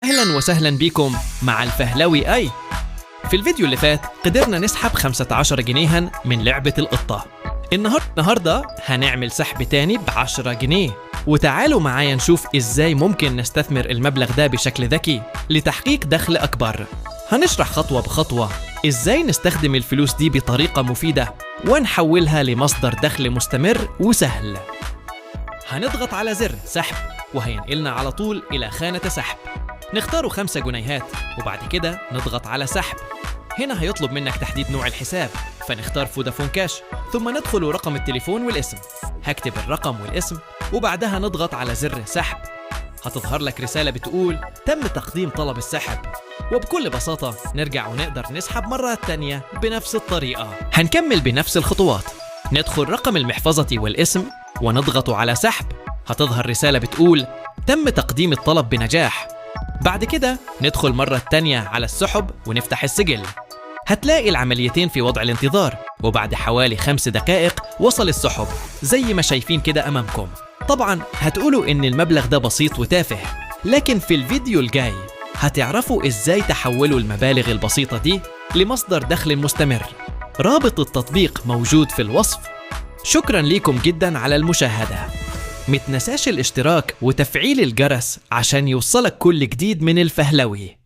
أهلا وسهلا بكم مع الفهلوي أي. في الفيديو اللي فات قدرنا نسحب 15 جنيها من لعبة القطة. النهاردة هنعمل سحب تاني ب10 جنيه، وتعالوا معايا نشوف إزاي ممكن نستثمر المبلغ ده بشكل ذكي لتحقيق دخل أكبر. هنشرح خطوة بخطوة إزاي نستخدم الفلوس دي بطريقة مفيدة ونحولها لمصدر دخل مستمر وسهل. هنضغط على زر سحب وهينقلنا على طول إلى خانة سحب. نختار 5 جنيهات وبعد كده نضغط على سحب. هنا هيطلب منك تحديد نوع الحساب، فنختار فودافون كاش، ثم ندخل رقم التليفون والاسم. هكتب الرقم والاسم وبعدها نضغط على زر سحب. هتظهر لك رسالة بتقول تم تقديم طلب السحب، وبكل بساطة نرجع ونقدر نسحب مرة تانية بنفس الطريقة. هنكمل بنفس الخطوات. ندخل رقم المحفظة والاسم ونضغط على سحب. هتظهر رسالة بتقول تم تقديم الطلب بنجاح. بعد كده ندخل مرة تانية على السحب ونفتح السجل. هتلاقي العمليتين في وضع الانتظار، وبعد حوالي 5 دقائق وصل السحب زي ما شايفين كده أمامكم. طبعا هتقولوا إن المبلغ ده بسيط وتافه، لكن في الفيديو الجاي هتعرفوا إزاي تحولوا المبالغ البسيطة دي لمصدر دخل مستمر. رابط التطبيق موجود في الوصف. شكرا لكم جدا على المشاهدة. متنساش الاشتراك وتفعيل الجرس عشان يوصلك كل جديد من الفهلوي.